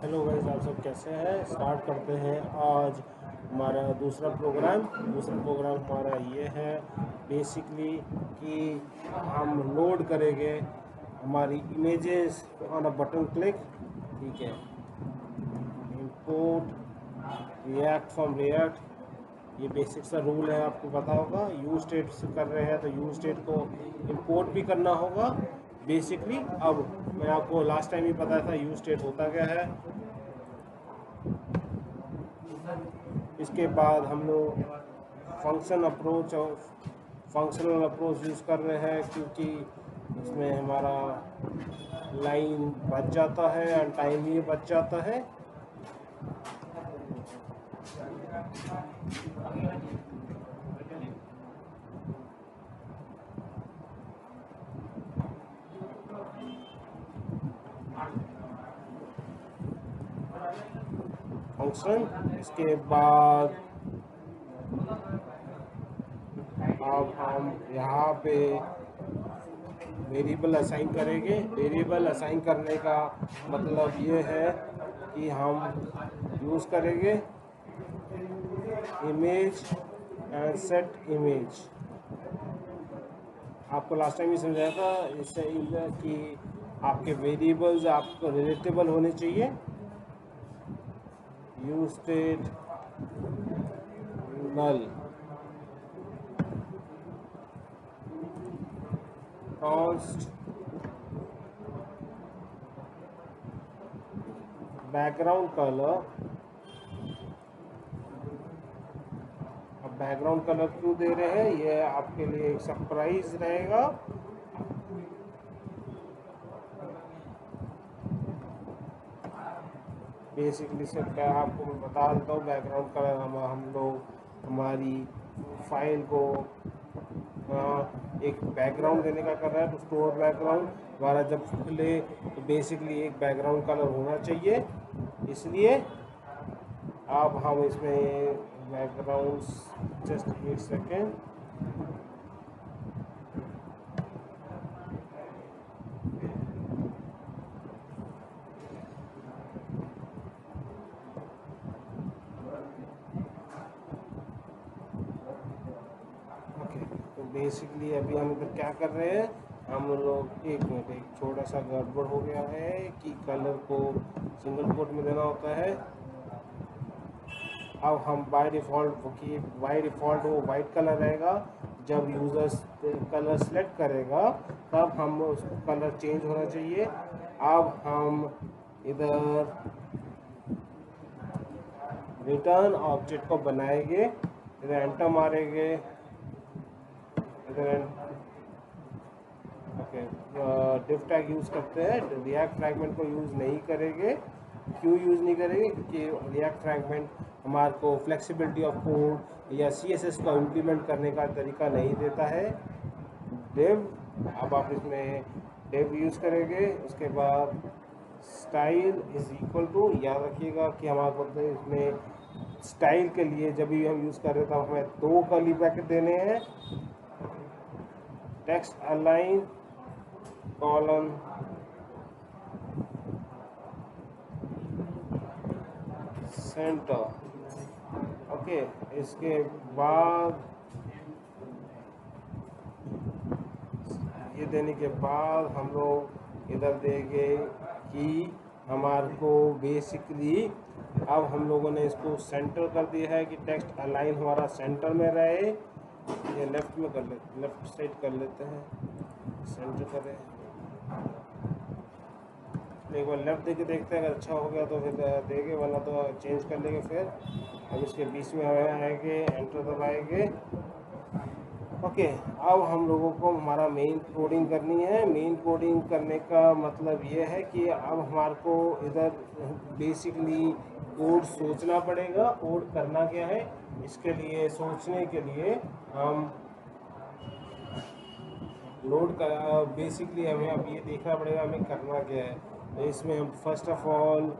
Hello guys, आप सब कैसे हैं। स्टार्ट करते हैं आज हमारा दूसरा प्रोग्राम हमारा ये है बेसिकली कि हम लोड करेंगे हमारी images on a button click. ठीक है, इंपोर्ट रिएक्ट फ्रॉम रिएक्ट, ये बेसिक सा रूल है, आपको पता होगा। यूज स्टेट से कर रहे हैं तो यूज स्टेट को इंपोर्ट भी करना होगा बेसिकली। अब मैं आपको लास्ट टाइम ही पता था यूज स्टेट होता क्या है। इसके बाद हम लोग फंक्शनल अप्रोच यूज़ कर रहे हैं, क्योंकि इसमें हमारा लाइन बच जाता है और टाइम भी बच जाता है। फंक्शन, इसके बाद अब हम यहाँ पे वेरिएबल असाइन करेंगे। वेरिएबल असाइन करने का मतलब ये है कि हम यूज़ करेंगे इमेज एंड सेट इमेज। आपको लास्ट टाइम ही समझाया था इससे कि आपके वेरिएबल्स आपको रिलेटेबल होने चाहिए। यूज स्टेट नल, कॉन्स्ट बैकग्राउंड कलर। अब बैकग्राउंड कलर क्यों दे रहे हैं, ये आपके लिए एक सरप्राइज रहेगा। बेसिकली से क्या आपको मैं बता देता हूँ। बैकग्राउंड कलर हम लोग हमारी फाइल को एक बैकग्राउंड देने का कर रहा है, तो स्टोर बैकग्राउंड द्वारा जब खुले तो बेसिकली एक बैकग्राउंड कलर होना चाहिए। इसलिए अब हम इसमें बैकग्राउंड, जस्ट 1 सेकेंड, ओके। तो बेसिकली अभी हम इधर क्या कर रहे हैं, हम लोग एक मिनट, एक छोटा सा गड़बड़ हो गया है कि कलर को सिंगल कोट में देना होता है। अब हम बाय डिफ़ॉल्ट वो वाइट कलर रहेगा। जब यूज़र्स कलर सेलेक्ट करेगा तब हम उसको कलर चेंज होना चाहिए। अब हम इधर रिटर्न ऑब्जेक्ट को बनाएंगे, इधर एंटर मारेंगे, इधर ओके डिफ टैग यूज़ करते हैं। रिएक्ट फ्रैगमेंट को यूज़ नहीं करेंगे। क्यों यूज़ नहीं करेंगे, क्योंकि रिएक्ट फ्रैगमेंट हमारे को फ्लेक्सिबिलिटी ऑफ कोड या CSS को इम्प्लीमेंट करने का तरीका नहीं देता है। डिव, अब आप इसमें डिव यूज़ करेंगे। उसके बाद स्टाइल इज इक्वल टू, याद रखिएगा कि हमारे को इसमें स्टाइल के लिए जब भी हम यूज़ कर रहे हैं तो हमें 2 कर्ली ब्रैकेट देने हैं। Text align colon centre, okay. इसके बाद ये देने के बाद हम लोग इधर देंगे कि हमारे को बेसिकली अब हम लोगों ने इसको सेंटर कर दिया है कि टेक्स्ट अलाइन हमारा सेंटर में रहे। ये लेफ्ट में कर लेते, लेफ्ट साइड कर लेते हैं, सेंटर करें। एक बार लेफ्ट दे के देखते हैं, अगर अच्छा हो गया तो फिर देंगे, वरना तो चेंज कर लेंगे। फिर अब इसके बीच में आएंगे, एंटर दबाएंगे, ओके। अब हम लोगों को हमारा मेन कोडिंग करनी है। मेन कोडिंग करने का मतलब ये है कि अब हमारे को इधर बेसिकली कोड सोचना पड़ेगा। कोड करना क्या है, इसके लिए सोचने के लिए हम लोड कर बेसिकली हमें अब ये देखना पड़ेगा हमें करना क्या है। तो इसमें हम first of all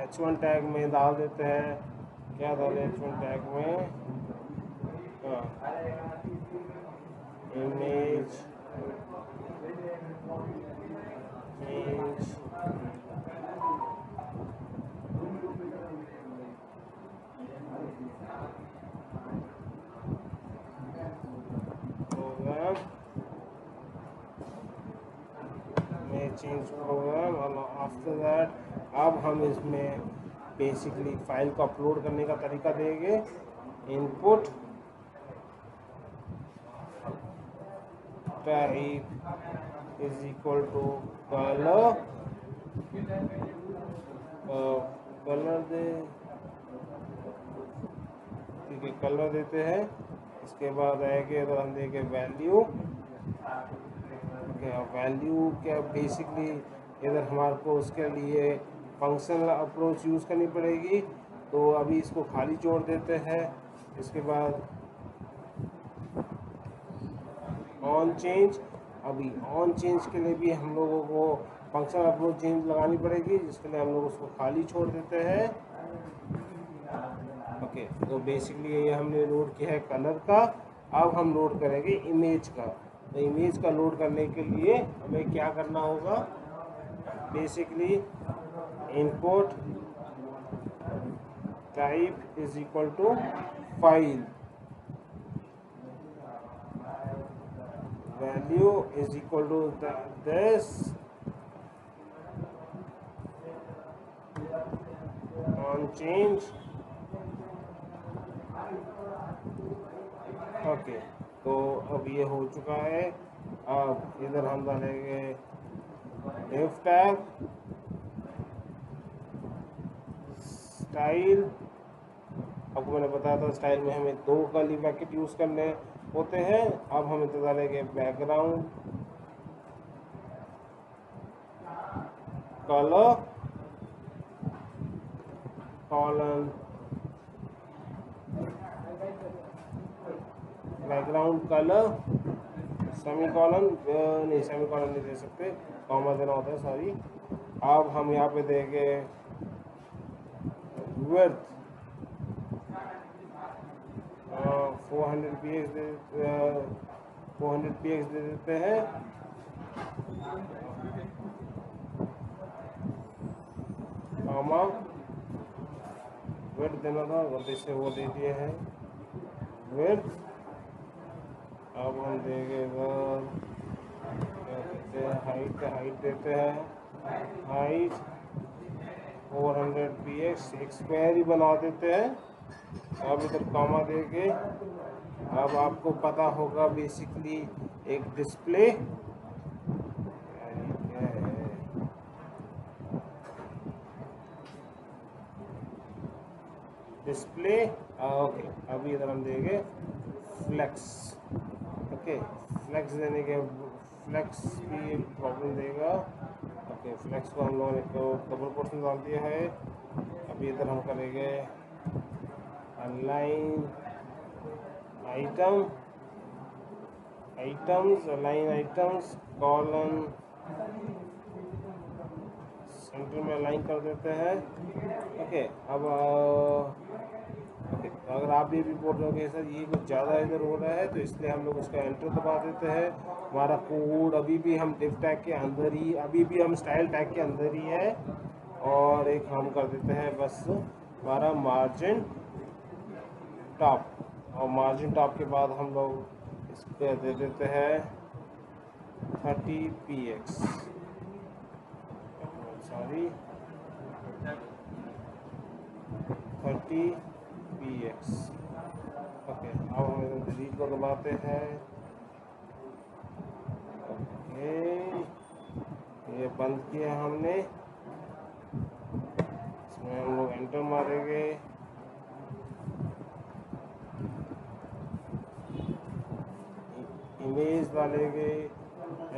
H1 tag में डाल देते हैं। क्या डालें H1 टैग में, इमेज चेंज में चेंज प्रोग्राम और आफ्टर दैट अब हम इसमें बेसिकली फाइल को अपलोड करने का तरीका देंगे। Input type is equal to colour, colour दे, ठीक है कलर देते हैं। इसके बाद आएगा तो हम देंगे वैल्यू। वैल्यू क्या बेसिकली इधर हमारे को उसके लिए फंक्शनल अप्रोच यूज़ करनी पड़ेगी, तो अभी इसको खाली छोड़ देते हैं। इसके बाद ऑन चेंज, अभी ऑन चेंज के लिए भी हम लोगों को फंक्शनल अप्रोच चेंज लगानी पड़ेगी, जिसके लिए हम लोग उसको खाली छोड़ देते हैं। ओके, तो बेसिकली ये हमने लोड किया है कलर का। अब हम लोड करेंगे इमेज का। तो इमेज का लोड करने के लिए हमें क्या करना होगा, basically input type is equal to file, value is equal to this, on change. Okay, तो अब ये हो चुका है। अब इधर हम डालेंगे div टैग, स्टाइल। आपको मैंने बताया था स्टाइल में हमें 2 कर्ली ब्रैकेट यूज़ करने होते हैं। अब हम इधर डालेंगे background colour colon, background colour semi colon, नहीं सेमी कॉलन नहीं दे सकते, कॉमा देना होता है, सॉरी। अब हम यहाँ पे देंगे विड्थ 400 px दे 400 px दे देते हैं। कॉमा विड्थ देना था, गलती से वो दे दिए हैं विड्थ। अब हम देंगे इधर क्या कहते हैं हाइट देते हैं, हाइट 400 px, एक स्क्वायर ही बना देते हैं। अब इधर कॉमा देंगे। अब आपको पता होगा बेसिकली एक डिस्प्ले, क्या है डिस्प्ले। ओके, अभी इधर हम देंगे फ्लेक्स। ओके, फ्लेक्स देने के फ्लेक्स भी प्रॉब्लम देगा। ओके, फ्लेक्स को हम लोगों ने तो डबल कोट्स में डाल दिया है। अभी इधर हम करेंगे align item, items, align items colon, centre में अलाइन कर देते हैं। ओके, अब अगर आप ये भी बोल रहे हो कि सर ये कुछ ज़्यादा इधर हो रहा है, तो इसलिए हम लोग उसका एंटर दबा देते हैं। हमारा कोड अभी भी हम डिव टैग के अंदर ही, अभी भी हम स्टाइल टैग के अंदर ही है। और एक हम कर देते हैं बस हमारा मार्जिन टॉप, और मार्जिन टॉप के बाद हम लोग इस पर दे देते हैं 30 px, सॉरी 30 px। ओके, अब हम इधर डिलीट को दबाते हैं। ओके, ये बंद किया हमने। इसमें हम लोग एंटर मारेंगे। इमेज डालेंगे,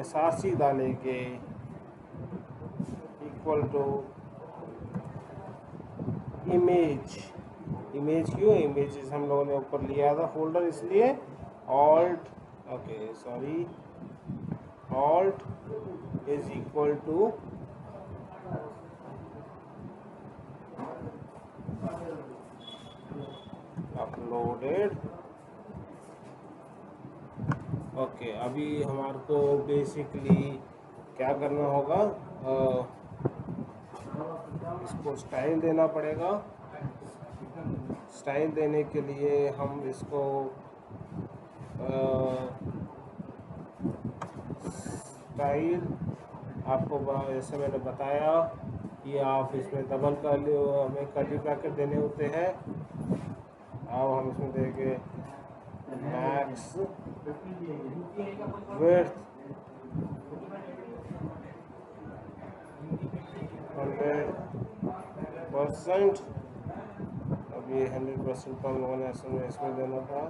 src डालेंगे इक्वल टू इमेज। इमेज क्यों, इमेजेस हम लोगों ने ऊपर लिया था फोल्डर, इसलिए alt, okay sorry, alt is equal to uploaded. Okay, अभी हमारे को बेसिकली क्या करना होगा, इसको स्टाइल देना पड़ेगा। स्टाइल देने के लिए हम इसको स्टाइल आपको जैसे मैंने बताया कि आप इसमें डबल कर्ली हमें कर्ली ब्रैकेट देने होते हैं। अब हम इसमें देंगे मैक्स विड्थ 100%। अब ये 100% का हम लोगों ने इसमें देना था।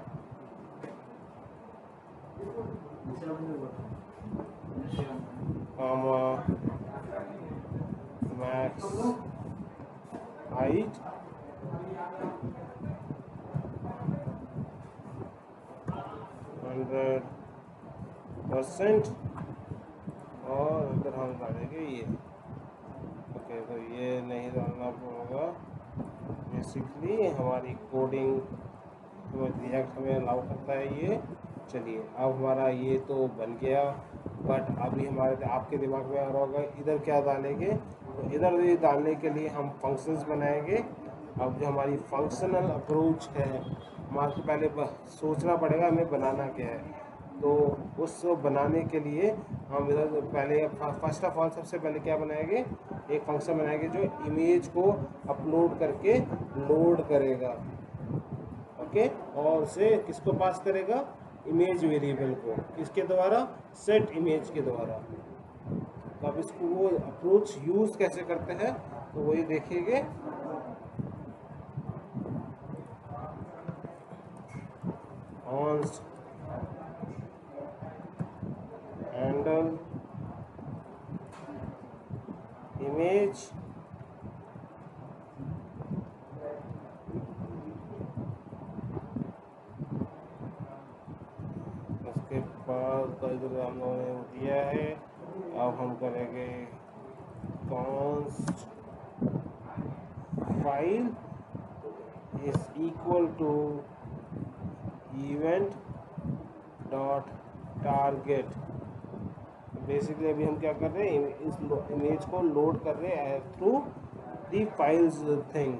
मैक्स हाइट 100% और इधर हम डालेंगे ये। ओके, तो ये नहीं डालना होगा। बेसिकली हमारी कोडिंग तो रिएक्ट हमें अलाउ करता है ये। चलिए, अब हमारा ये तो बन गया, बट अभी हमारे आपके दिमाग में आ रहा होगा इधर क्या डालेंगे। तो इधर ये डालने के लिए हम फंक्शंस बनाएंगे। अब जो हमारी फंक्शनल अप्रोच है, हमारे को पहले सोचना पड़ेगा हमें बनाना क्या है। तो उस बनाने के लिए हम इधर पहले फर्स्ट ऑफ ऑल सबसे पहले क्या बनाएंगे, एक फंक्शन बनाएंगे जो इमेज को अपलोड करके लोड करेगा। ओके, और उसे किसको पास करेगा, इमेज वेरिएबल को, किसके द्वारा, सेट इमेज के द्वारा। तो अब इसको वो अप्रोच यूज कैसे करते हैं तो वही देखेंगे। हैंडल इमेज उसके बाद इधर हम लोगों ने दिया है। अब हम करेंगे const file is equal to event dot target. Basically अभी हम क्या कर रहे हैं, इस इमेज को लोड कर रहे हैं through the files thing.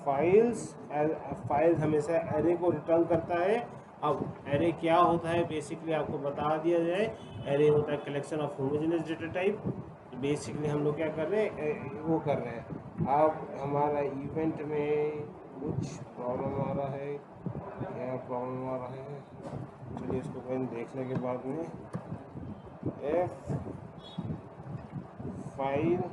Files हमेशा एरे को रिटर्न करता है। अब एरे क्या होता है बेसिकली आपको बता दिया जाए। एरे होता है collection of homogeneous data type. Basically हम लोग क्या कर रहे हैं, वो कर रहे हैं। अब हमारा इवेंट में कुछ प्रॉब्लम आ रहा है, क्या प्रॉब्लम आ रहा है, चलिए इसको कहीं देखने के बाद में F file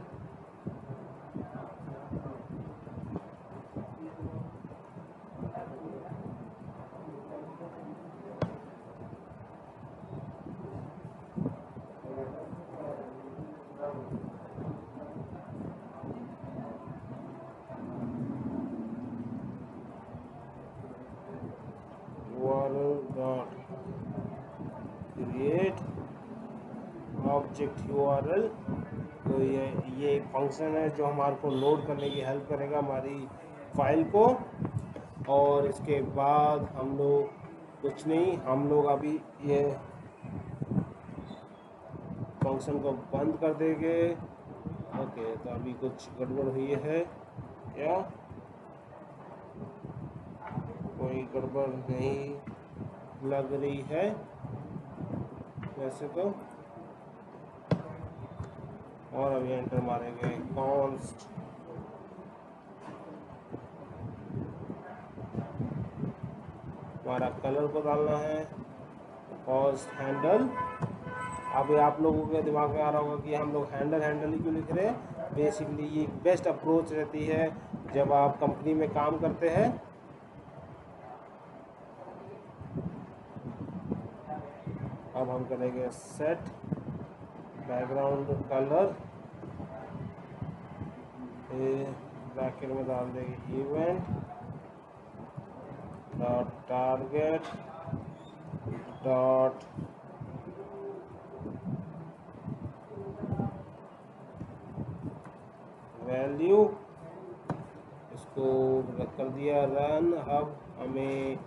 dot create object URL। तो ये एक फंक्शन है जो हमारे को लोड करने की हेल्प करेगा हमारी फाइल को। और इसके बाद हम लोग कुछ नहीं, हम लोग अभी ये फंक्शन को बंद कर देंगे। ओके, तो अभी कुछ गड़बड़ हुई है क्या, कोई गड़बड़ नहीं लग रही है वैसे तो। और अभी एंटर मारेंगे कॉन्स्ट हमारा कलर को डालना है कॉस्ट हैंडल। अभी आप लोगों के दिमाग में आ रहा होगा कि हम लोग हैंडल ही क्यों लिख रहे हैं। बेसिकली ये बेस्ट अप्रोच रहती है जब आप कंपनी में काम करते हैं। अब हम करेंगे सेट बैकग्राउंड कलर, ब्रैकेट में डाल देंगे event dot target dot value, इसको कर दिया रन। अब हमें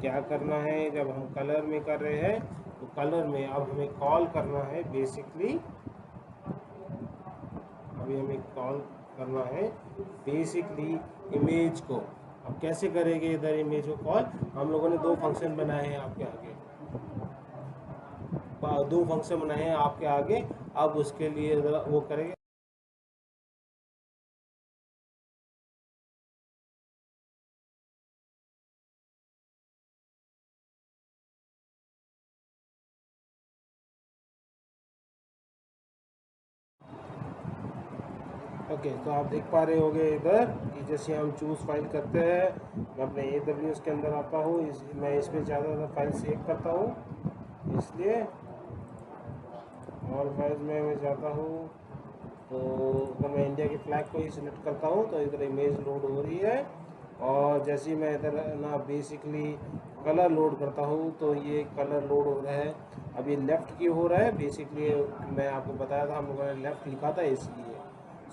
क्या करना है, जब हम कलर में कर रहे हैं तो कलर में अब हमें कॉल करना है। बेसिकली अभी हमें कॉल करना है बेसिकली इमेज को। अब कैसे करेंगे इधर इमेज को कॉल, हम लोगों ने दो फंक्शन बनाए हैं आपके आगे। दो फंक्शन बनाए हैं आपके आगे, अब उसके लिए वो करेंगे। ओके, तो आप देख पा रहे होंगे इधर कि जैसे हम चूज़ फाइल करते हैं, मैं अपने AWS के अंदर आता हूँ, मैं इसमें ज़्यादातर फाइल सेव करता हूँ, इसलिए और फाइल्स में मैं जाता हूँ। तो अगर मैं इंडिया के फ्लैग को ही सिलेक्ट करता हूँ तो इधर इमेज लोड हो रही है, और जैसे ही मैं इधर ना बेसिकली कलर लोड करता हूँ तो ये कलर लोड हो रहा है। अब ये लेफ़्ट की हो रहा है, बेसिकली मैं आपको बताया था, हम लोगों ने लेफ़्ट लिखा था इसलिए।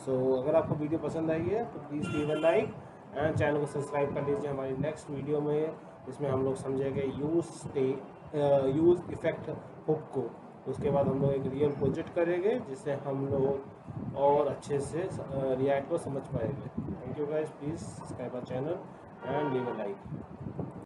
सो अगर आपको वीडियो पसंद आई है तो please leave a like and channel को सब्सक्राइब कर लीजिए हमारी नेक्स्ट वीडियो में, जिसमें हम लोग समझेंगे यूज़ इफ़ेक्ट हुक को। उसके बाद हम लोग एक रियल प्रोजेक्ट करेंगे जिससे हम लोग और अच्छे से रिएक्ट को समझ पाएंगे। Thank you guys, please subscribe our channel and leave a like.